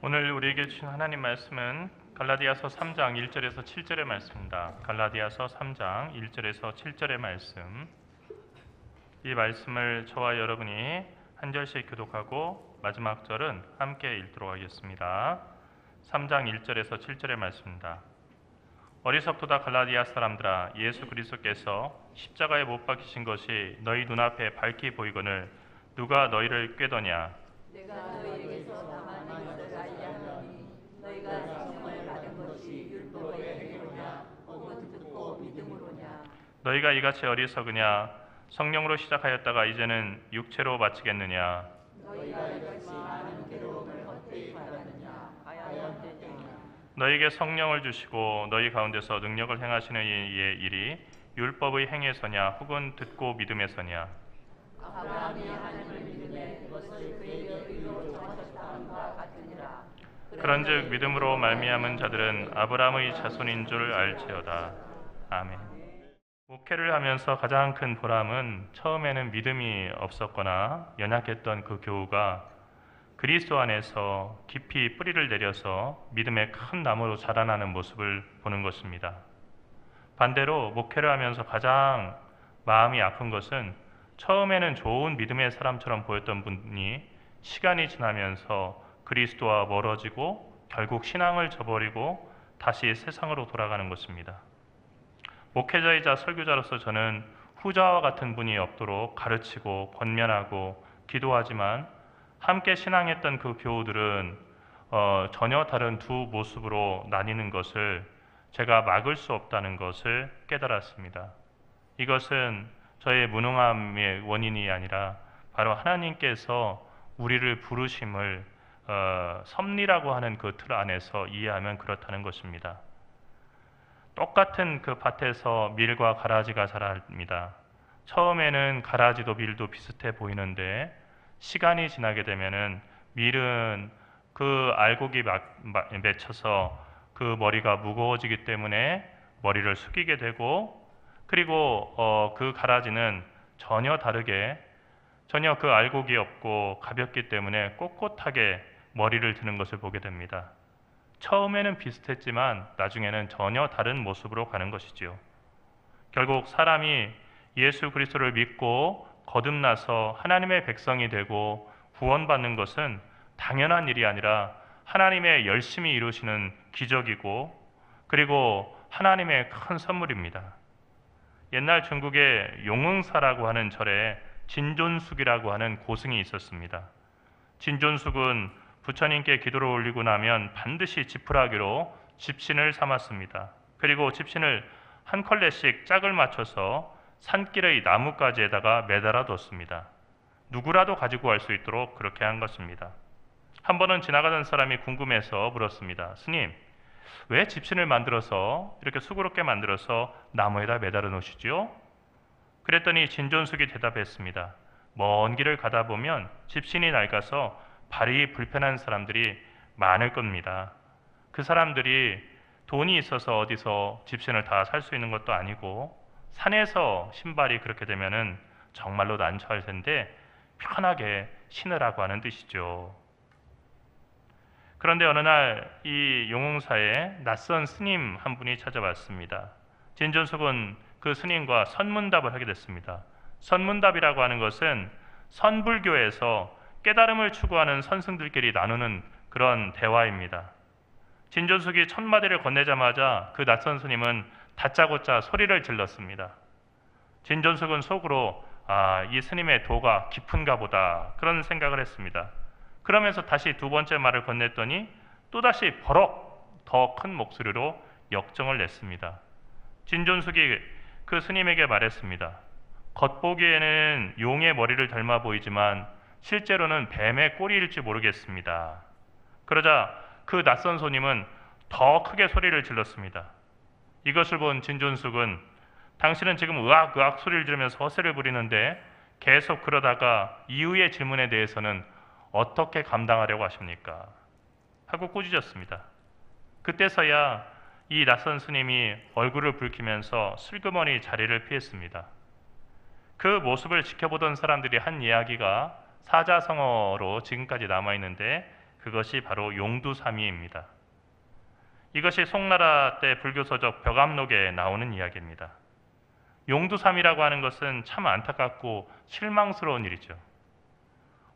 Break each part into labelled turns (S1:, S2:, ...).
S1: 오늘 우리에게 주신 하나님 말씀은 갈라디아서 3장 1절에서 7절의 말씀입니다. 갈라디아서 3장 1절에서 7절의 말씀. 이 말씀을 저와 여러분이 한 절씩 교독하고 마지막 절은 함께 읽도록 하겠습니다. 3장 1절에서 7절의 말씀입니다. 어리석도다 갈라디아 사람들아, 예수 그리스도께서 십자가에 못 박히신 것이 너희 눈앞에 밝히 보이거늘 누가 너희를 꾀더냐?
S2: 내가 너희에게서 다만 이것을 알려하노니 너희가 성령을 받은 것이 율법의 행위로냐 혹은 듣고 믿음으로냐.
S1: 너희가 이같이 어리석으냐? 성령으로 시작하였다가 이제는 육체로 마치겠느냐?
S2: 너희가 이같이 많은 괴로움을 헛되이 받았느냐? 과연 되느냐?
S1: 너희에게 성령을 주시고 너희 가운데서 능력을 행하시는 이의 일이 율법의 행위에서냐 혹은 듣고 믿음에서냐?
S2: 아브라함이 하나님을 믿음에 그것을 그에게 의로 정하셨다함과 같으니라.
S1: 그런즉 믿음으로 말미암은 자들은 아브라함의 자손인 줄 알지어다. 아멘. 목회를 하면서 가장 큰 보람은 처음에는 믿음이 없었거나 연약했던 그 교우가 그리스도 안에서 깊이 뿌리를 내려서 믿음의 큰 나무로 자라나는 모습을 보는 것입니다. 반대로 목회를 하면서 가장 마음이 아픈 것은 처음에는 좋은 믿음의 사람처럼 보였던 분이 시간이 지나면서 그리스도와 멀어지고 결국 신앙을 저버리고 다시 세상으로 돌아가는 것입니다. 목회자이자 설교자로서 저는 후자와 같은 분이 없도록 가르치고 권면하고 기도하지만 함께 신앙했던 그 교우들은 전혀 다른 두 모습으로 나뉘는 것을 제가 막을 수 없다는 것을 깨달았습니다. 이것은 저의 무능함의 원인이 아니라 바로 하나님께서 우리를 부르심을 섭리라고 하는 그 틀 안에서 이해하면 그렇다는 것입니다. 똑같은 그 밭에서 밀과 가라지가 자랍니다. 처음에는 가라지도 밀도 비슷해 보이는데 시간이 지나게 되면은 밀은 그 알곡이 맺혀서 그 머리가 무거워지기 때문에 머리를 숙이게 되고, 그리고 그 가라지는 전혀 다르게 전혀 그 알곡이 없고 가볍기 때문에 꼿꼿하게 머리를 드는 것을 보게 됩니다. 처음에는 비슷했지만 나중에는 전혀 다른 모습으로 가는 것이지요. 결국 사람이 예수 그리스도를 믿고 거듭나서 하나님의 백성이 되고 구원받는 것은 당연한 일이 아니라 하나님의 열심히 이루시는 기적이고, 그리고 하나님의 큰 선물입니다. 옛날 중국에 용흥사라고 하는 절에 진존숙이라고 하는 고승이 있었습니다. 진존숙은 부처님께 기도를 올리고 나면 반드시 지푸라기로 집신을 삼았습니다. 그리고 집신을 한 컬레씩 짝을 맞춰서 산길의 나뭇가지에다가 매달아 뒀습니다. 누구라도 가지고 갈 수 있도록 그렇게 한 것입니다. 한 번은 지나가던 사람이 궁금해서 물었습니다. 스님, 왜 집신을 만들어서 이렇게 수고롭게 만들어서 나무에다 매달아 놓으시지요? 그랬더니 진존숙이 대답했습니다. 먼 길을 가다 보면 집신이 낡아서 발이 불편한 사람들이 많을 겁니다. 그 사람들이 돈이 있어서 어디서 집신을 다 살 수 있는 것도 아니고 산에서 신발이 그렇게 되면은 정말로 난처할 텐데 편하게 신으라고 하는 뜻이죠. 그런데 어느 날 이 용흥사에 낯선 스님 한 분이 찾아왔습니다. 진존숙은 그 스님과 선문답을 하게 됐습니다. 선문답이라고 하는 것은 선불교에서 깨달음을 추구하는 선승들끼리 나누는 그런 대화입니다. 진존숙이 첫 마디를 건네자마자 그 낯선 스님은 다짜고짜 소리를 질렀습니다. 진존숙은 속으로 이 스님의 도가 깊은가 보다 그런 생각을 했습니다. 그러면서 다시 두 번째 말을 건넸더니 또다시 버럭 더 큰 목소리로 역정을 냈습니다. 진존숙이 그 스님에게 말했습니다. 겉보기에는 용의 머리를 닮아 보이지만 실제로는 뱀의 꼬리일지 모르겠습니다. 그러자 그 낯선 손님은 더 크게 소리를 질렀습니다. 이것을 본 진존숙은 당신은 지금 으악으악 소리를 지르면서 허세를 부리는데 계속 그러다가 이후의 질문에 대해서는 어떻게 감당하려고 하십니까? 하고 꾸짖었습니다. 그때서야 이 낯선 스님이 얼굴을 붉히면서 슬그머니 자리를 피했습니다. 그 모습을 지켜보던 사람들이 한 이야기가 사자성어로 지금까지 남아있는데 그것이 바로 용두삼위입니다. 이것이 송나라 때 불교서적 벽암록에 나오는 이야기입니다. 용두삼위라고 하는 것은 참 안타깝고 실망스러운 일이죠.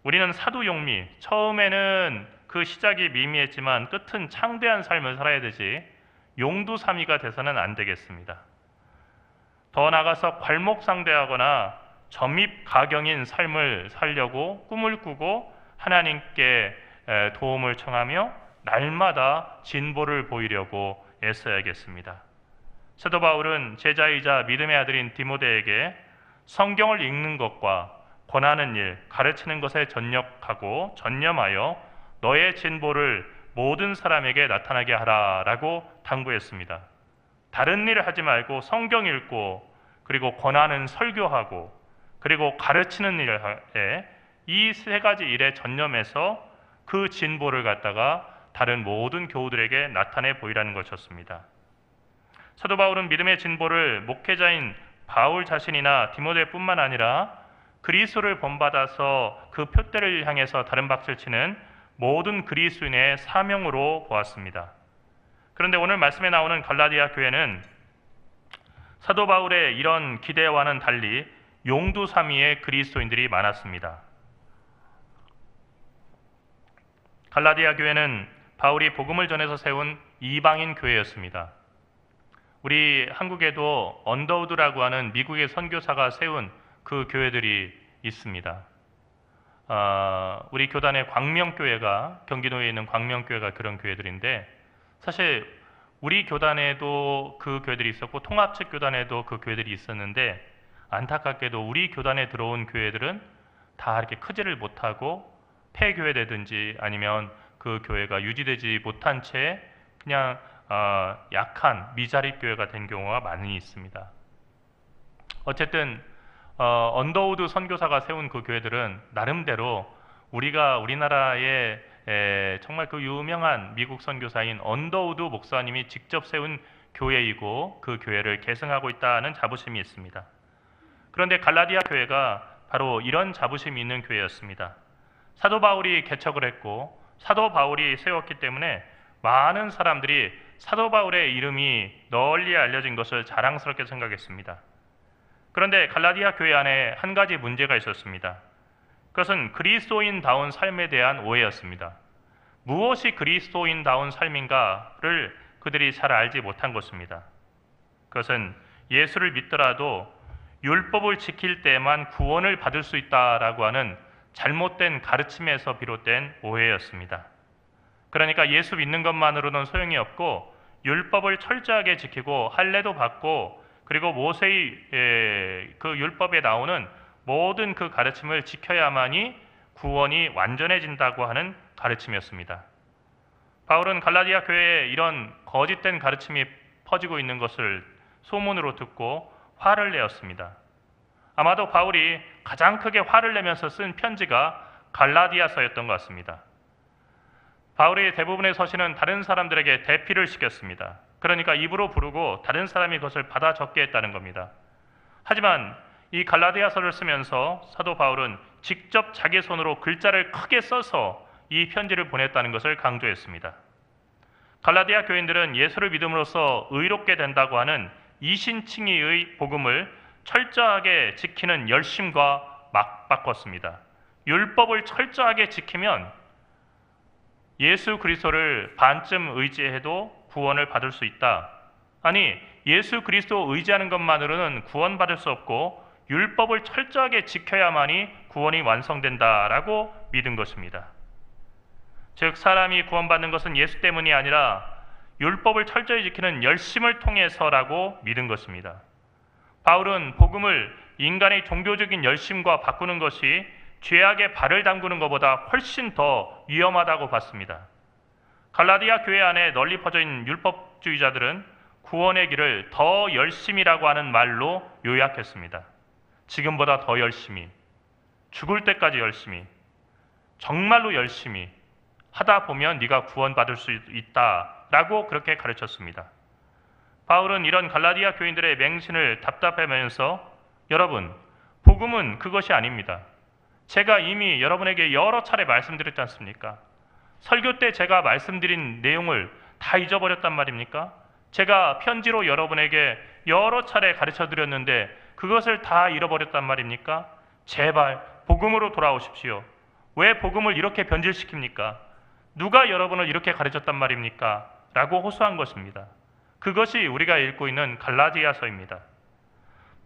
S1: 우리는 사두용미, 처음에는 그 시작이 미미했지만 끝은 창대한 삶을 살아야 되지 용두삼위가 돼서는 안 되겠습니다. 더 나아가서 괄목상대하거나 점입가경인 삶을 살려고 꿈을 꾸고 하나님께 도움을 청하며 날마다 진보를 보이려고 애써야겠습니다. 사도 바울은 제자이자 믿음의 아들인 디모데에게 성경을 읽는 것과 권하는 일, 가르치는 것에 전력하고 전념하여 너의 진보를 모든 사람에게 나타나게 하라라고 당부했습니다. 다른 일을 하지 말고 성경 읽고 그리고 권하는 설교하고 그리고 가르치는 일에 이 세 가지 일에 전념해서 그 진보를 갖다가 다른 모든 교우들에게 나타내 보이라는 것이었습니다. 사도 바울은 믿음의 진보를 목회자인 바울 자신이나 디모데뿐만 아니라 그리스도를 본받아서 그 표대를 향해서 다른 박수를 치는 모든 그리스도인의 사명으로 보았습니다. 그런데 오늘 말씀에 나오는 갈라디아 교회는 사도 바울의 이런 기대와는 달리 용두삼위의 그리스도인들이 많았습니다. 갈라디아 교회는 바울이 복음을 전해서 세운 이방인 교회였습니다. 우리 한국에도 언더우드라고 하는 미국의 선교사가 세운 그 교회들이 있습니다. 우리 교단의 광명교회가 경기도에 있는 광명교회가 그런 교회들인데 사실 우리 교단에도 그 교회들이 있었고 통합측 교단에도 그 교회들이 있었는데 안타깝게도 우리 교단에 들어온 교회들은 다 이렇게 크지를 못하고 폐교회되든지 아니면 그 교회가 유지되지 못한 채 그냥 약한 미자립 교회가 된 경우가 많이 있습니다. 어쨌든 언더우드 선교사가 세운 그 교회들은 나름대로 우리나라의 정말 그 유명한 미국 선교사인 언더우드 목사님이 직접 세운 교회이고 그 교회를 계승하고 있다는 자부심이 있습니다. 그런데 갈라디아 교회가 바로 이런 자부심이 있는 교회였습니다. 사도 바울이 개척을 했고 사도 바울이 세웠기 때문에 많은 사람들이 사도 바울의 이름이 널리 알려진 것을 자랑스럽게 생각했습니다. 그런데 갈라디아 교회 안에 한 가지 문제가 있었습니다. 그것은 그리스도인다운 삶에 대한 오해였습니다. 무엇이 그리스도인다운 삶인가를 그들이 잘 알지 못한 것입니다. 그것은 예수를 믿더라도 율법을 지킬 때만 구원을 받을 수 있다라고 하는 잘못된 가르침에서 비롯된 오해였습니다. 그러니까 예수 믿는 것만으로는 소용이 없고 율법을 철저하게 지키고 할례도 받고 그리고 모세의 그 율법에 나오는 모든 그 가르침을 지켜야만이 구원이 완전해진다고 하는 가르침이었습니다. 바울은 갈라디아 교회에 이런 거짓된 가르침이 퍼지고 있는 것을 소문으로 듣고 화를 내었습니다. 아마도 바울이 가장 크게 화를 내면서 쓴 편지가 갈라디아서였던 것 같습니다. 바울이 대부분의 서신은 다른 사람들에게 대피를 시켰습니다. 그러니까 입으로 부르고 다른 사람이 그것을 받아 적게 했다는 겁니다. 하지만 이 갈라디아서를 쓰면서 사도 바울은 직접 자기 손으로 글자를 크게 써서 이 편지를 보냈다는 것을 강조했습니다. 갈라디아 교인들은 예수를 믿음으로써 의롭게 된다고 하는 이신칭의의 복음을 철저하게 지키는 열심과 맞바꿨습니다. 율법을 철저하게 지키면 예수 그리스도를 반쯤 의지해도 구원을 받을 수 있다. 아니, 예수 그리스도 의지하는 것만으로는 구원받을 수 없고 율법을 철저하게 지켜야만이 구원이 완성된다라고 믿은 것입니다. 즉 사람이 구원받는 것은 예수 때문이 아니라 율법을 철저히 지키는 열심을 통해서라고 믿은 것입니다. 바울은 복음을 인간의 종교적인 열심과 바꾸는 것이 죄악에 발을 담그는 것보다 훨씬 더 위험하다고 봤습니다. 갈라디아 교회 안에 널리 퍼져 있는 율법주의자들은 구원의 길을 더 열심이라고 하는 말로 요약했습니다. 지금보다 더 열심히, 죽을 때까지 열심히, 정말로 열심히 하다 보면 네가 구원받을 수 있다라고 그렇게 가르쳤습니다. 바울은 이런 갈라디아 교인들의 맹신을 답답해하면서 여러분, 복음은 그것이 아닙니다. 제가 이미 여러분에게 여러 차례 말씀드렸지 않습니까? 설교 때 제가 말씀드린 내용을 다 잊어버렸단 말입니까? 제가 편지로 여러분에게 여러 차례 가르쳐 드렸는데 그것을 다 잃어버렸단 말입니까? 제발 복음으로 돌아오십시오. 왜 복음을 이렇게 변질시킵니까? 누가 여러분을 이렇게 가르쳤단 말입니까? 라고 호소한 것입니다. 그것이 우리가 읽고 있는 갈라디아서입니다.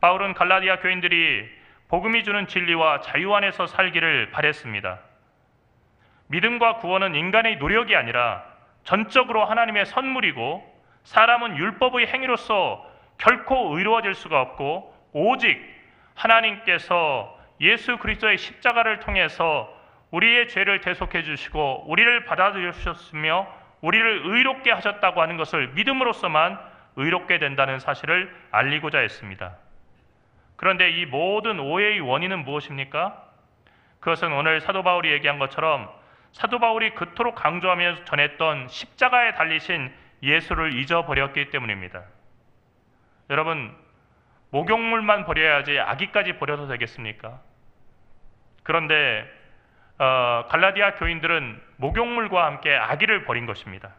S1: 바울은 갈라디아 교인들이 복음이 주는 진리와 자유 안에서 살기를 바랬습니다. 믿음과 구원은 인간의 노력이 아니라 전적으로 하나님의 선물이고 사람은 율법의 행위로서 결코 의로워질 수가 없고 오직 하나님께서 예수 그리스도의 십자가를 통해서 우리의 죄를 대속해 주시고 우리를 받아들여주셨으며 우리를 의롭게 하셨다고 하는 것을 믿음으로써만 의롭게 된다는 사실을 알리고자 했습니다. 그런데 이 모든 오해의 원인은 무엇입니까? 그것은 오늘 사도 바울이 얘기한 것처럼 사도 바울이 그토록 강조하며 전했던 십자가에 달리신 예수를 잊어버렸기 때문입니다. 여러분, 목욕물만 버려야지 아기까지 버려도 되겠습니까? 그런데 갈라디아 교인들은 목욕물과 함께 아기를 버린 것입니다.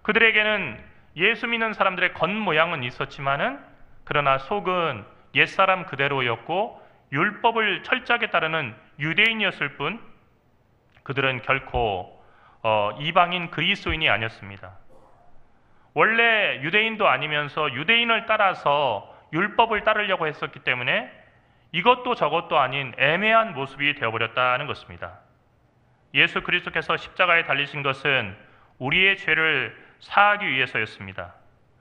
S1: 그들에게는 예수 믿는 사람들의 겉모양은 있었지만은 그러나 속은 옛사람 그대로였고 율법을 철저하게 따르는 유대인이었을 뿐 그들은 결코 이방인 그리스도인이 아니었습니다. 원래 유대인도 아니면서 유대인을 따라서 율법을 따르려고 했었기 때문에 이것도 저것도 아닌 애매한 모습이 되어버렸다는 것입니다. 예수 그리스도께서 십자가에 달리신 것은 우리의 죄를 사하기 위해서였습니다.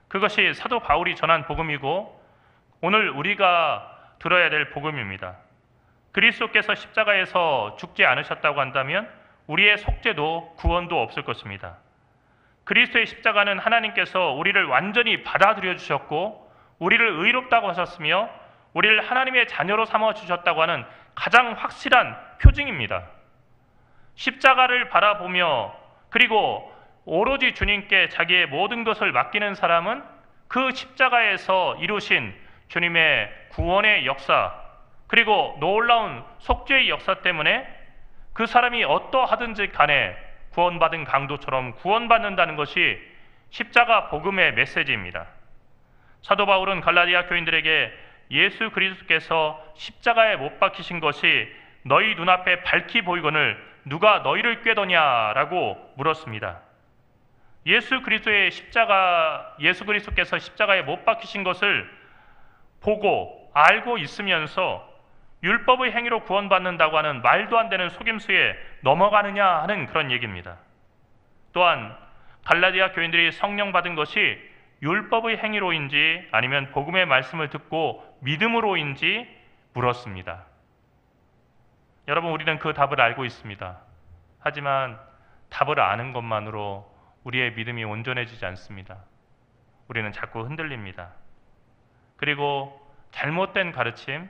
S1: 그것이 사도 바울이 전한 복음이고 오늘 우리가 들어야 될 복음입니다. 그리스도께서 십자가에서 죽지 않으셨다고 한다면 우리의 속죄도 구원도 없을 것입니다. 그리스도의 십자가는 하나님께서 우리를 완전히 받아들여 주셨고 우리를 의롭다고 하셨으며 우리를 하나님의 자녀로 삼아 주셨다고 하는 가장 확실한 표징입니다. 십자가를 바라보며 그리고 오로지 주님께 자기의 모든 것을 맡기는 사람은 그 십자가에서 이루신 주님의 구원의 역사 그리고 놀라운 속죄의 역사 때문에 그 사람이 어떠하든지 간에 구원받은 강도처럼 구원받는다는 것이 십자가 복음의 메시지입니다. 사도 바울은 갈라디아 교인들에게 예수 그리스도께서 십자가에 못 박히신 것이 너희 눈앞에 밝히 보이거늘 누가 너희를 꾀더냐라고 물었습니다. 예수 그리스도께서 십자가에 못 박히신 것을 보고 알고 있으면서 율법의 행위로 구원받는다고 하는 말도 안 되는 속임수에 넘어가느냐 하는 그런 얘기입니다. 또한 갈라디아 교인들이 성령 받은 것이 율법의 행위로인지 아니면 복음의 말씀을 듣고 믿음으로인지 물었습니다. 여러분, 우리는 그 답을 알고 있습니다. 하지만 답을 아는 것만으로 우리의 믿음이 온전해지지 않습니다. 우리는 자꾸 흔들립니다. 그리고 잘못된 가르침,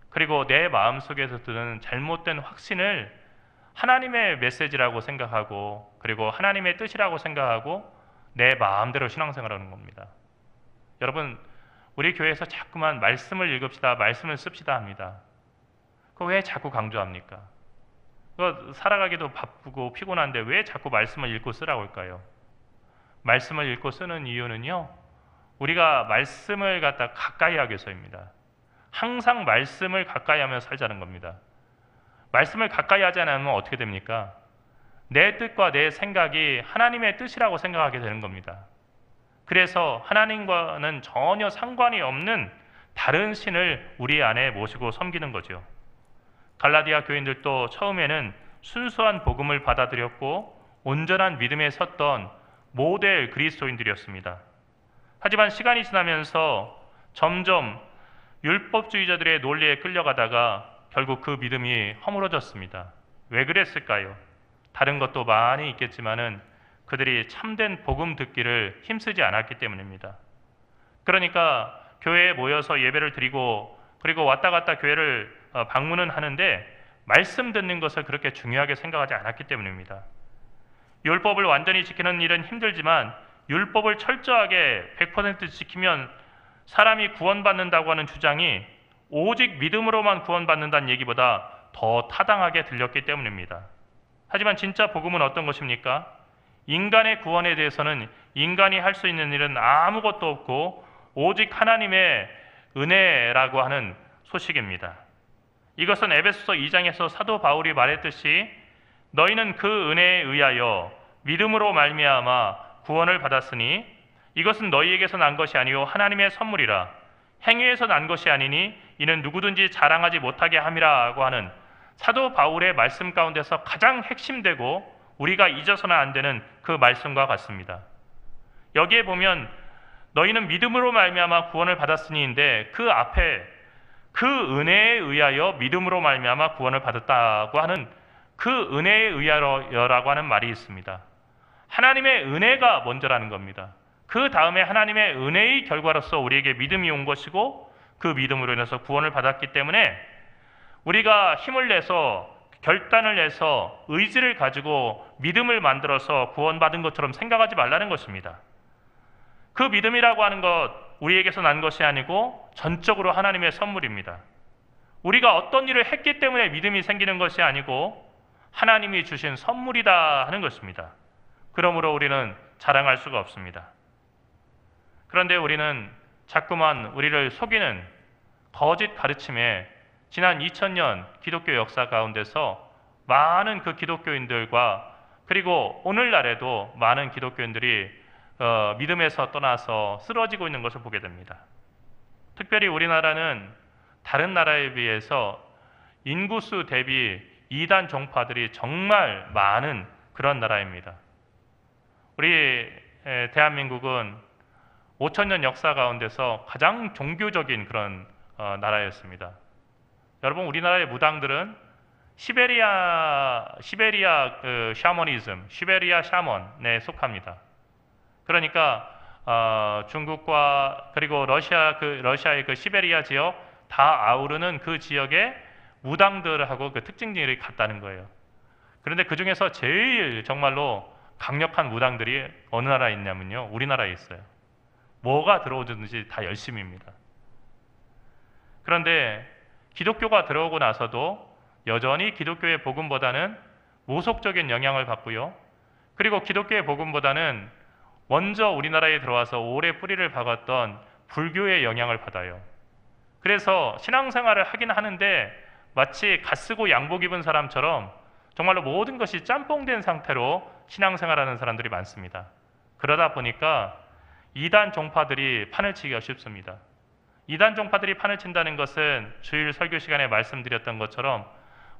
S1: 그리고 내 마음속에서 드는 잘못된 확신을 하나님의 메시지라고 생각하고 그리고 하나님의 뜻이라고 생각하고 내 마음대로 신앙생활하는 겁니다. 여러분, 우리 교회에서 자꾸만 말씀을 읽읍시다, 말씀을 씁시다 합니다. 그거 왜 자꾸 강조합니까? 그거 살아가기도 바쁘고 피곤한데 왜 자꾸 말씀을 읽고 쓰라고 할까요? 말씀을 읽고 쓰는 이유는요, 우리가 말씀을 갖다 가까이 하기 위해서입니다. 항상 말씀을 가까이 하며 살자는 겁니다. 말씀을 가까이 하지 않으면 어떻게 됩니까? 내 뜻과 내 생각이 하나님의 뜻이라고 생각하게 되는 겁니다. 그래서 하나님과는 전혀 상관이 없는 다른 신을 우리 안에 모시고 섬기는 거죠. 갈라디아 교인들도 처음에는 순수한 복음을 받아들였고 온전한 믿음에 섰던 모델 그리스도인들이었습니다. 하지만 시간이 지나면서 점점 율법주의자들의 논리에 끌려가다가 결국 그 믿음이 허물어졌습니다. 왜 그랬을까요? 다른 것도 많이 있겠지만은 그들이 참된 복음 듣기를 힘쓰지 않았기 때문입니다. 그러니까 교회에 모여서 예배를 드리고 그리고 왔다 갔다 교회를 방문은 하는데 말씀 듣는 것을 그렇게 중요하게 생각하지 않았기 때문입니다. 율법을 완전히 지키는 일은 힘들지만 율법을 철저하게 100% 지키면 사람이 구원받는다고 하는 주장이 오직 믿음으로만 구원받는다는 얘기보다 더 타당하게 들렸기 때문입니다. 하지만 진짜 복음은 어떤 것입니까? 인간의 구원에 대해서는 인간이 할 수 있는 일은 아무것도 없고 오직 하나님의 은혜라고 하는 소식입니다. 이것은 에베소서 2장에서 사도 바울이 말했듯이 너희는 그 은혜에 의하여 믿음으로 말미암아 구원을 받았으니 이것은 너희에게서 난 것이 아니요 하나님의 선물이라. 행위에서 난 것이 아니니 이는 누구든지 자랑하지 못하게 함이라고 하는 사도 바울의 말씀 가운데서 가장 핵심되고 우리가 잊어서는 안 되는 그 말씀과 같습니다. 여기에 보면 너희는 믿음으로 말미암아 구원을 받았으니인데 그 앞에 그 은혜에 의하여 믿음으로 말미암아 구원을 받았다고 하는 그 은혜에 의하여라고 하는 말이 있습니다. 하나님의 은혜가 먼저라는 겁니다. 그 다음에 하나님의 은혜의 결과로서 우리에게 믿음이 온 것이고 그 믿음으로 인해서 구원을 받았기 때문에 우리가 힘을 내서 결단을 내서 의지를 가지고 믿음을 만들어서 구원받은 것처럼 생각하지 말라는 것입니다. 그 믿음이라고 하는 것 우리에게서 난 것이 아니고 전적으로 하나님의 선물입니다. 우리가 어떤 일을 했기 때문에 믿음이 생기는 것이 아니고 하나님이 주신 선물이다 하는 것입니다. 그러므로 우리는 자랑할 수가 없습니다. 그런데 우리는 자꾸만 우리를 속이는 거짓 가르침에 지난 2000년 기독교 역사 가운데서 많은 그 기독교인들과 그리고 오늘날에도 많은 기독교인들이 믿음에서 떠나서 쓰러지고 있는 것을 보게 됩니다. 특별히 우리나라는 다른 나라에 비해서 인구수 대비 이단 종파들이 정말 많은 그런 나라입니다. 우리 대한민국은 5000년 역사 가운데서 가장 종교적인 그런 나라였습니다. 여러분, 우리나라의 무당들은 시베리아 샤머니즘, 시베리아 샤먼에 속합니다. 그러니까 중국과 그리고 러시아의 그 시베리아 지역 다 아우르는 그 지역의 무당들하고 그 특징들이 같다는 거예요. 그런데 그 중에서 제일 정말로 강력한 무당들이 어느 나라에 있냐면요, 우리나라에 있어요. 뭐가 들어오든지 다 열심입니다. 그런데 기독교가 들어오고 나서도 여전히 기독교의 복음보다는 모속적인 영향을 받고요. 그리고 기독교의 복음보다는 먼저 우리나라에 들어와서 오래 뿌리를 박았던 불교의 영향을 받아요. 그래서 신앙생활을 하긴 하는데 마치 갓쓰고 양복 입은 사람처럼 정말로 모든 것이 짬뽕된 상태로 신앙생활하는 사람들이 많습니다. 그러다 보니까 이단 종파들이 판을 치기가 쉽습니다. 이단 종파들이 판을 친다는 것은 주일 설교 시간에 말씀드렸던 것처럼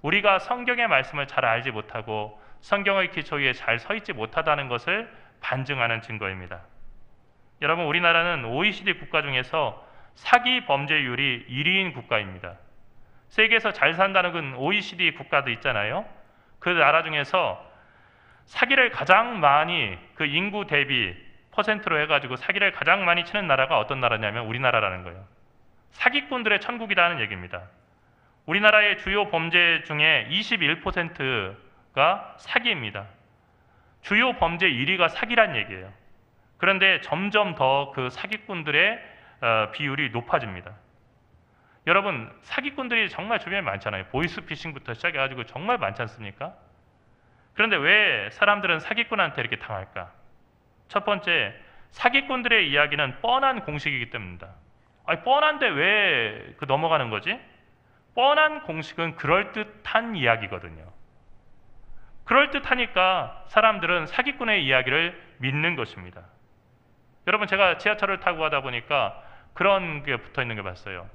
S1: 우리가 성경의 말씀을 잘 알지 못하고 성경의 기초 위에 잘 서 있지 못하다는 것을 반증하는 증거입니다. 여러분, 우리나라는 OECD 국가 중에서 사기 범죄율이 1위인 국가입니다. 세계에서 잘 산다는 건 OECD 국가도 있잖아요. 그 나라 중에서 사기를 가장 많이 그 인구 대비 퍼센트로 해가지고 사기를 가장 많이 치는 나라가 어떤 나라냐면 우리나라라는 거예요. 사기꾼들의 천국이라는 얘기입니다. 우리나라의 주요 범죄 중에 21%가 사기입니다. 주요 범죄 1위가 사기란 얘기예요. 그런데 점점 더 그 사기꾼들의 비율이 높아집니다. 여러분, 사기꾼들이 정말 주변에 많잖아요. 보이스피싱부터 시작해가지고 정말 많지 않습니까? 그런데 왜 사람들은 사기꾼한테 이렇게 당할까? 첫 번째, 사기꾼들의 이야기는 뻔한 공식이기 때문입니다. 아니, 뻔한데 왜 넘어가는 거지? 뻔한 공식은 그럴듯한 이야기거든요. 그럴듯하니까 사람들은 사기꾼의 이야기를 믿는 것입니다. 여러분, 제가 지하철을 타고 가다 보니까 그런 게 붙어 있는 게 봤어요.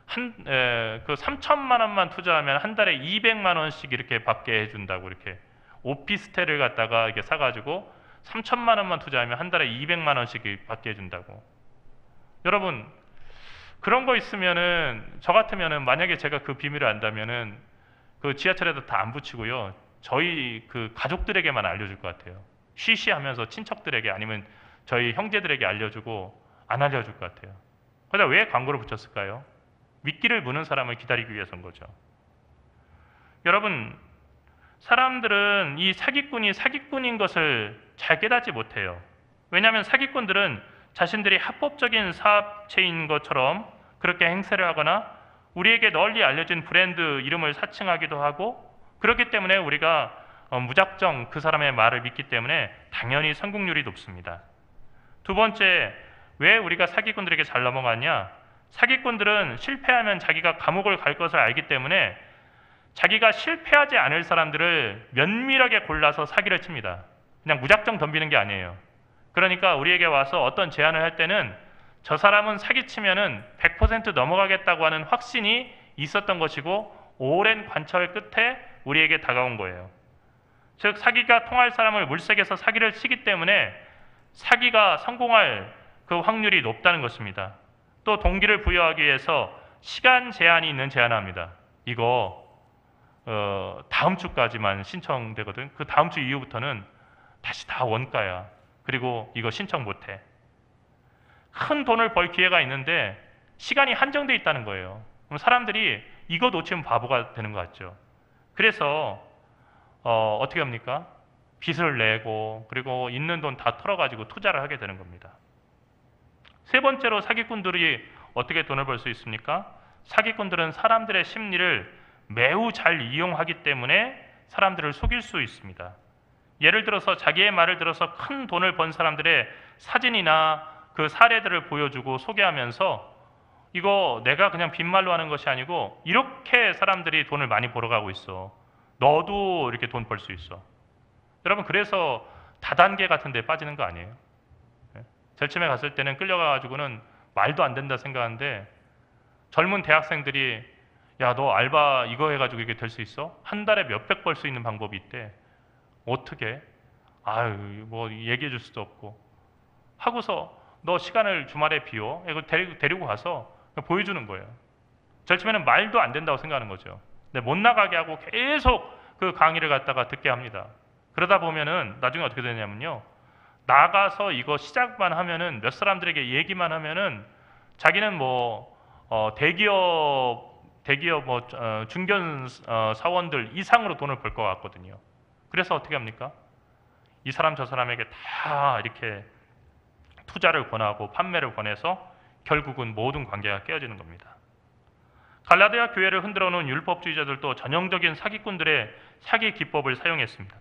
S1: 그 3천만 원만 투자하면 한 달에 200만 원씩 이렇게 받게 해준다고, 이렇게 오피스텔을 갖다가 이렇게 사가지고 3천만 원만 투자하면 한 달에 200만 원씩 받게 해준다고. 여러분, 그런 거 있으면은 저 같으면은 만약에 제가 그 비밀을 안다면은 그 지하철에도 다 안 붙이고요, 저희 그 가족들에게만 알려줄 것 같아요. 쉬쉬하면서 친척들에게 아니면 저희 형제들에게 알려주고 안 알려줄 것 같아요. 그러다 왜 광고를 붙였을까요? 미끼를 무는 사람을 기다리기 위해서인 거죠. 여러분, 사람들은 이 사기꾼이 사기꾼인 것을 잘 깨닫지 못해요. 왜냐하면 사기꾼들은 자신들이 합법적인 사업체인 것처럼 그렇게 행세를 하거나 우리에게 널리 알려진 브랜드 이름을 사칭하기도 하고, 그렇기 때문에 우리가 무작정 그 사람의 말을 믿기 때문에 당연히 성공률이 높습니다. 두 번째, 왜 우리가 사기꾼들에게 잘 넘어가냐? 사기꾼들은 실패하면 자기가 감옥을 갈 것을 알기 때문에 자기가 실패하지 않을 사람들을 면밀하게 골라서 사기를 칩니다. 그냥 무작정 덤비는 게 아니에요. 그러니까 우리에게 와서 어떤 제안을 할 때는 저 사람은 사기치면은 100% 넘어가겠다고 하는 확신이 있었던 것이고 오랜 관찰 끝에 우리에게 다가온 거예요. 즉 사기가 통할 사람을 물색해서 사기를 치기 때문에 사기가 성공할 그 확률이 높다는 것입니다. 또 동기를 부여하기 위해서 시간 제한이 있는 제안을 합니다. 이거 다음 주까지만 신청되거든. 그 다음 주 이후부터는 다시 다 원가야. 그리고 이거 신청 못해. 큰 돈을 벌 기회가 있는데 시간이 한정돼 있다는 거예요. 그럼 사람들이 이거 놓치면 바보가 되는 것 같죠. 그래서 어떻게 합니까? 빚을 내고 그리고 있는 돈 다 털어가지고 투자를 하게 되는 겁니다. 세 번째로 사기꾼들이 어떻게 돈을 벌 수 있습니까? 사기꾼들은 사람들의 심리를 매우 잘 이용하기 때문에 사람들을 속일 수 있습니다. 예를 들어서 자기의 말을 들어서 큰 돈을 번 사람들의 사진이나 그 사례들을 보여주고 소개하면서 이거 내가 그냥 빈말로 하는 것이 아니고 이렇게 사람들이 돈을 많이 벌어가고 있어. 너도 이렇게 돈 벌 수 있어. 여러분 그래서 다단계 같은 데 빠지는 거 아니에요? 제일 처음에 갔을 때는 끌려가가지고는 말도 안 된다 생각하는데 젊은 대학생들이 야, 너 알바 이거 해가지고 이게 될 수 있어? 한 달에 몇백 벌 수 있는 방법이 있대. 어떻게? 아유, 뭐 얘기해 줄 수도 없고. 하고서 너 시간을 주말에 비워. 이거 데리고 가서 보여주는 거예요. 제일 처음에는 말도 안 된다고 생각하는 거죠. 근데 못 나가게 하고 계속 그 강의를 갖다가 듣게 합니다. 그러다 보면은 나중에 어떻게 되냐면요. 나가서 이거 시작만 하면은 몇 사람들에게 얘기만 하면은 자기는 뭐 대기업 뭐 중견 사원들 이상으로 돈을 벌 것 같거든요. 그래서 어떻게 합니까? 이 사람 저 사람에게 다 이렇게 투자를 권하고 판매를 권해서 결국은 모든 관계가 깨어지는 겁니다. 갈라디아 교회를 흔들어 놓은 율법주의자들도 전형적인 사기꾼들의 사기 기법을 사용했습니다.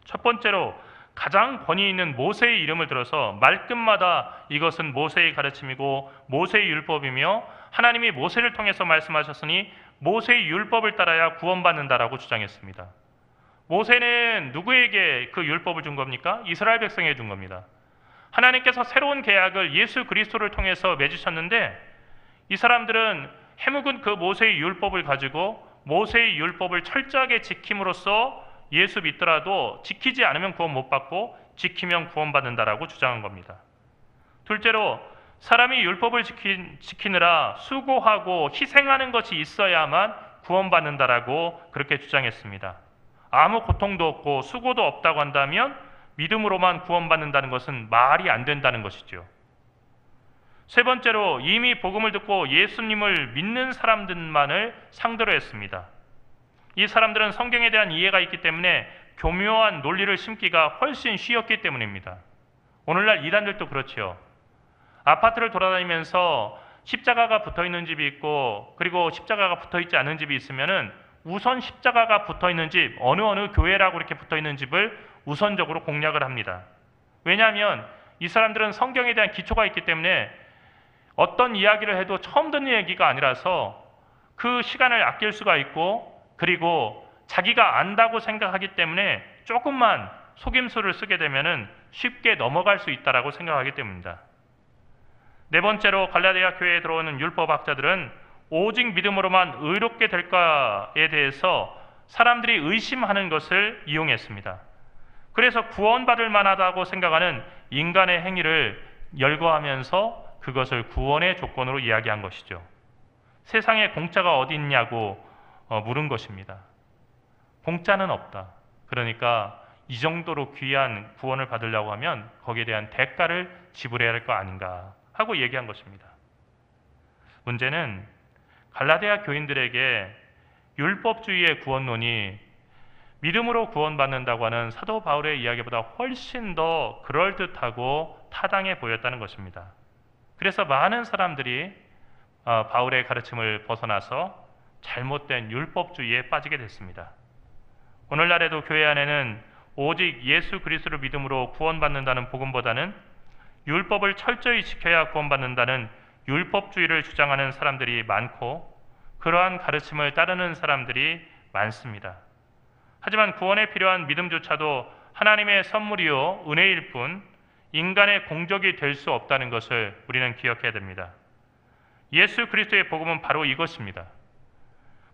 S1: 첫 번째로 가장 권위 있는 모세의 이름을 들어서 말끝마다 이것은 모세의 가르침이고 모세의 율법이며 하나님이 모세를 통해서 말씀하셨으니 모세의 율법을 따라야 구원받는다라고 주장했습니다. 모세는 누구에게 그 율법을 준 겁니까? 이스라엘 백성에게 준 겁니다. 하나님께서 새로운 계약을 예수 그리스도를 통해서 맺으셨는데 이 사람들은 해묵은 그 모세의 율법을 가지고 모세의 율법을 철저하게 지킴으로써 예수 믿더라도 지키지 않으면 구원 못 받고 지키면 구원받는다라고 주장한 겁니다. 둘째로 사람이 율법을 지키느라 수고하고 희생하는 것이 있어야만 구원받는다라고 그렇게 주장했습니다. 아무 고통도 없고 수고도 없다고 한다면 믿음으로만 구원받는다는 것은 말이 안 된다는 것이죠. 세 번째로 이미 복음을 듣고 예수님을 믿는 사람들만을 상대로 했습니다. 이 사람들은 성경에 대한 이해가 있기 때문에 교묘한 논리를 심기가 훨씬 쉬웠기 때문입니다. 오늘날 이단들도 그렇지요. 아파트를 돌아다니면서 십자가가 붙어있는 집이 있고 그리고 십자가가 붙어있지 않은 집이 있으면은 우선 십자가가 붙어있는 집, 어느 교회라고 이렇게 붙어있는 집을 우선적으로 공략을 합니다. 왜냐하면 이 사람들은 성경에 대한 기초가 있기 때문에 어떤 이야기를 해도 처음 듣는 얘기가 아니라서 그 시간을 아낄 수가 있고 그리고 자기가 안다고 생각하기 때문에 조금만 속임수를 쓰게 되면은 쉽게 넘어갈 수 있다라고 생각하기 때문입니다. 네 번째로 갈라디아 교회에 들어오는 율법학자들은 오직 믿음으로만 의롭게 될까에 대해서 사람들이 의심하는 것을 이용했습니다. 그래서 구원받을 만하다고 생각하는 인간의 행위를 열거하면서 그것을 구원의 조건으로 이야기한 것이죠. 세상에 공짜가 어디 있냐고 물은 것입니다. 공짜는 없다. 그러니까 이 정도로 귀한 구원을 받으려고 하면 거기에 대한 대가를 지불해야 할 거 아닌가 하고 얘기한 것입니다. 문제는 갈라디아 교인들에게 율법주의의 구원론이 믿음으로 구원받는다고 하는 사도 바울의 이야기보다 훨씬 더 그럴듯하고 타당해 보였다는 것입니다. 그래서 많은 사람들이 바울의 가르침을 벗어나서 잘못된 율법주의에 빠지게 됐습니다. 오늘날에도 교회 안에는 오직 예수 그리스도를 믿음으로 구원받는다는 복음보다는 율법을 철저히 지켜야 구원받는다는 율법주의를 주장하는 사람들이 많고 그러한 가르침을 따르는 사람들이 많습니다. 하지만 구원에 필요한 믿음조차도 하나님의 선물이요 은혜일 뿐 인간의 공적이 될 수 없다는 것을 우리는 기억해야 됩니다. 예수 그리스도의 복음은 바로 이것입니다.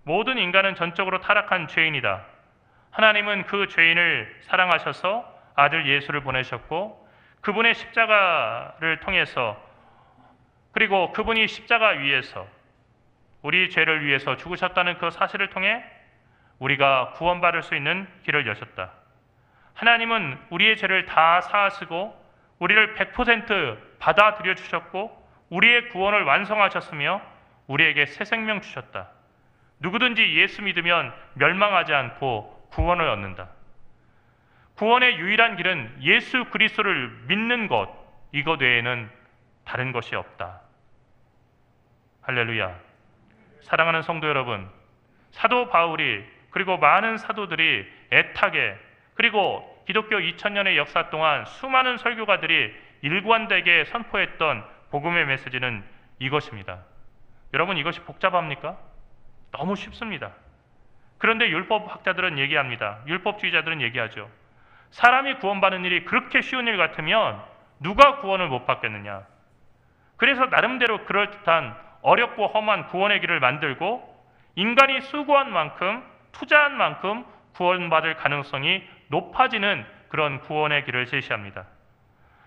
S1: 모든 인간은 전적으로 타락한 죄인이다. 하나님은 그 죄인을 사랑하셔서 아들 예수를 보내셨고 그분의 십자가를 통해서 그리고 그분이 십자가 위에서 우리 죄를 위해서 죽으셨다는 그 사실을 통해 우리가 구원받을 수 있는 길을 여셨다. 하나님은 우리의 죄를 다 사하시고 우리를 100% 받아들여 주셨고 우리의 구원을 완성하셨으며 우리에게 새 생명 주셨다. 누구든지 예수 믿으면 멸망하지 않고 구원을 얻는다. 구원의 유일한 길은 예수 그리스도를 믿는 것, 이것 외에는 다른 것이 없다. 할렐루야. 사랑하는 성도 여러분, 사도 바울이 그리고 많은 사도들이 애타게 그리고 기독교 2000년의 역사 동안 수많은 설교가들이 일관되게 선포했던 복음의 메시지는 이것입니다. 여러분, 이것이 복잡합니까? 너무 쉽습니다. 그런데 율법학자들은 얘기합니다. 율법주의자들은 얘기하죠. 사람이 구원받는 일이 그렇게 쉬운 일 같으면 누가 구원을 못 받겠느냐. 그래서 나름대로 그럴듯한 어렵고 험한 구원의 길을 만들고 인간이 수고한 만큼 투자한 만큼 구원받을 가능성이 높아지는 그런 구원의 길을 제시합니다.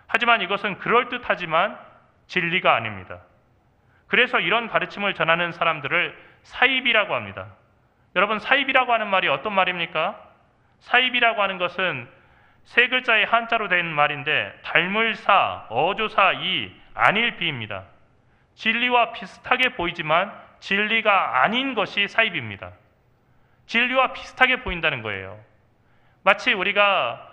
S1: 하지만 이것은 그럴듯하지만 진리가 아닙니다. 그래서 이런 가르침을 전하는 사람들을 사입이라고 합니다. 여러분, 사입이라고 하는 말이 어떤 말입니까? 사입이라고 하는 것은 세 글자의 한자로 된 말인데 닮을사, 어조사, 이, 안일비입니다. 진리와 비슷하게 보이지만 진리가 아닌 것이 사입입니다. 진리와 비슷하게 보인다는 거예요. 마치 우리가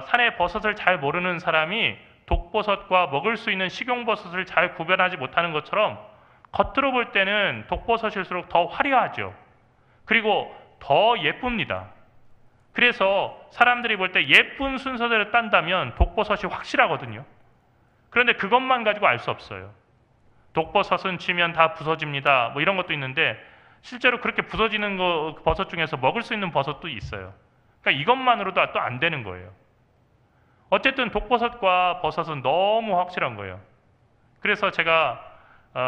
S1: 산의 버섯을 잘 모르는 사람이 독버섯과 먹을 수 있는 식용버섯을 잘 구별하지 못하는 것처럼 겉으로 볼 때는 독버섯일수록 더 화려하죠. 그리고 더 예쁩니다. 그래서 사람들이 볼 때 예쁜 순서대로 딴다면 독버섯이 확실하거든요. 그런데 그것만 가지고 알 수 없어요. 독버섯은 쥐면 다 부서집니다. 뭐 이런 것도 있는데 실제로 그렇게 부서지는 버섯 중에서 먹을 수 있는 버섯도 있어요. 그러니까 이것만으로도 또 안 되는 거예요. 어쨌든 독버섯과 버섯은 너무 확실한 거예요. 그래서 제가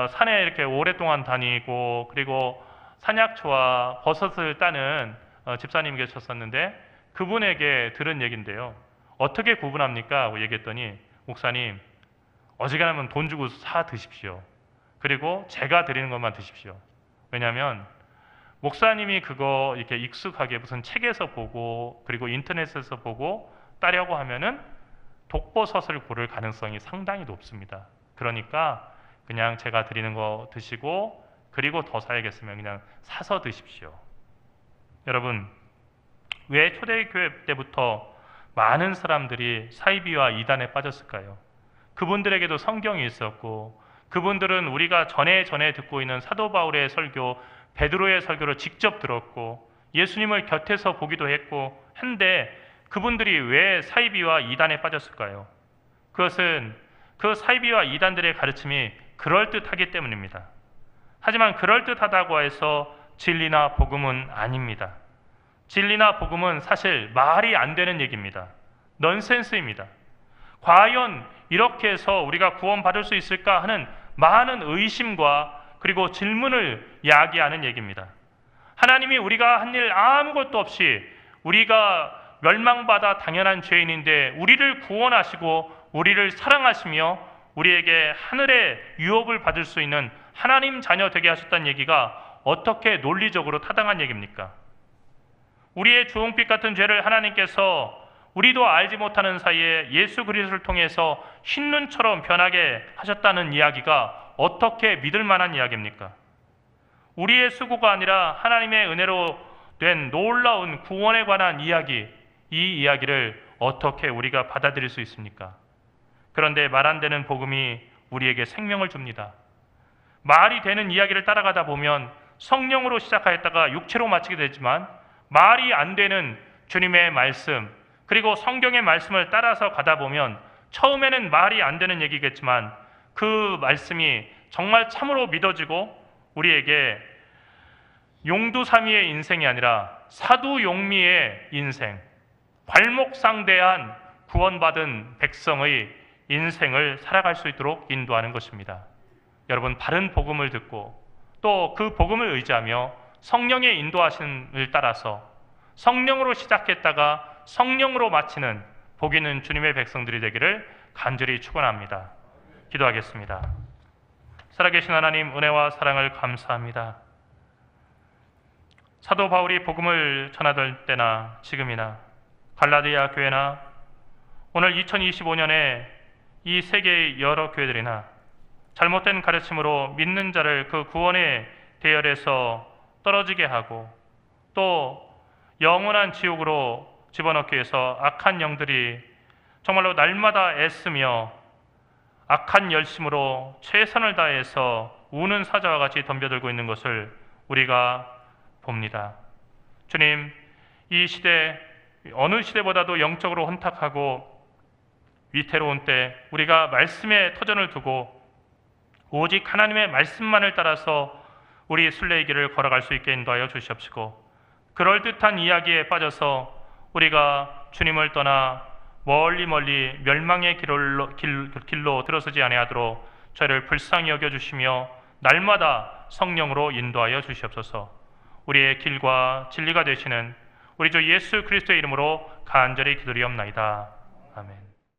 S1: 산에 이렇게 오랫동안 다니고 그리고 산약초와 버섯을 따는 집사님이 계셨었는데 그분에게 들은 얘기인데요. 어떻게 구분합니까? 하고 얘기했더니 목사님, 어지간하면 돈 주고 사 드십시오. 그리고 제가 드리는 것만 드십시오. 왜냐하면 목사님이 그거 이렇게 익숙하게 무슨 책에서 보고 그리고 인터넷에서 보고 따려고 하면은 독버섯을 고를 가능성이 상당히 높습니다. 그러니까 그냥 제가 드리는 거 드시고 그리고 더 사야겠으면 그냥 사서 드십시오. 여러분, 왜 초대교회 때부터 많은 사람들이 사이비와 이단에 빠졌을까요? 그분들에게도 성경이 있었고 그분들은 우리가 전에 듣고 있는 사도 바울의 설교, 베드로의 설교를 직접 들었고 예수님을 곁에서 보기도 했고 한데 그분들이 왜 사이비와 이단에 빠졌을까요? 그것은 그 사이비와 이단들의 가르침이 그럴듯하기 때문입니다. 하지만 그럴듯하다고 해서 진리나 복음은 아닙니다. 진리나 복음은 사실 말이 안 되는 얘기입니다. 넌센스입니다. 과연 이렇게 해서 우리가 구원받을 수 있을까 하는 많은 의심과 그리고 질문을 야기하는 얘기입니다. 하나님이 우리가 한 일 아무것도 없이 우리가 멸망받아 당연한 죄인인데 우리를 구원하시고 우리를 사랑하시며 우리에게 하늘의 유업을 받을 수 있는 하나님 자녀 되게 하셨다는 얘기가 어떻게 논리적으로 타당한 얘기입니까? 우리의 주홍빛 같은 죄를 하나님께서 우리도 알지 못하는 사이에 예수 그리스도를 통해서 흰눈처럼 변하게 하셨다는 이야기가 어떻게 믿을 만한 이야기입니까? 우리의 수고가 아니라 하나님의 은혜로 된 놀라운 구원에 관한 이야기, 이 이야기를 어떻게 우리가 받아들일 수 있습니까? 그런데 말 안 되는 복음이 우리에게 생명을 줍니다. 말이 되는 이야기를 따라가다 보면 성령으로 시작하였다가 육체로 마치게 되지만 말이 안 되는 주님의 말씀, 그리고 성경의 말씀을 따라서 가다 보면 처음에는 말이 안 되는 얘기겠지만 그 말씀이 정말 참으로 믿어지고 우리에게 용두사미의 인생이 아니라 사두용미의 인생, 발목상대한 구원받은 백성의 인생을 살아갈 수 있도록 인도하는 것입니다. 여러분, 바른 복음을 듣고 또 그 복음을 의지하며 성령의 인도하심을 따라서 성령으로 시작했다가 성령으로 마치는 복 있는 주님의 백성들이 되기를 간절히 축원합니다. 기도하겠습니다. 살아계신 하나님, 은혜와 사랑을 감사합니다. 사도 바울이 복음을 전하던 때나 지금이나 갈라디아 교회나 오늘 2025년에 이 세계의 여러 교회들이나 잘못된 가르침으로 믿는 자를 그 구원의 대열에서 떨어지게 하고 또 영원한 지옥으로 집어넣기 위해서 악한 영들이 정말로 날마다 애쓰며 악한 열심으로 최선을 다해서 우는 사자와 같이 덤벼들고 있는 것을 우리가 봅니다. 주님, 이 시대 어느 시대보다도 영적으로 혼탁하고 위태로운 때 우리가 말씀의 터전을 두고 오직 하나님의 말씀만을 따라서 우리 순례의 길을 걸어갈 수 있게 인도하여 주시옵시고, 그럴듯한 이야기에 빠져서 우리가 주님을 떠나 멀리 멸망의 길로 들어서지 아니하도록 저희를 불쌍히 여겨주시며 날마다 성령으로 인도하여 주시옵소서. 우리의 길과 진리가 되시는 우리 주 예수 그리스도의 이름으로 간절히 기도리옵나이다. 아멘.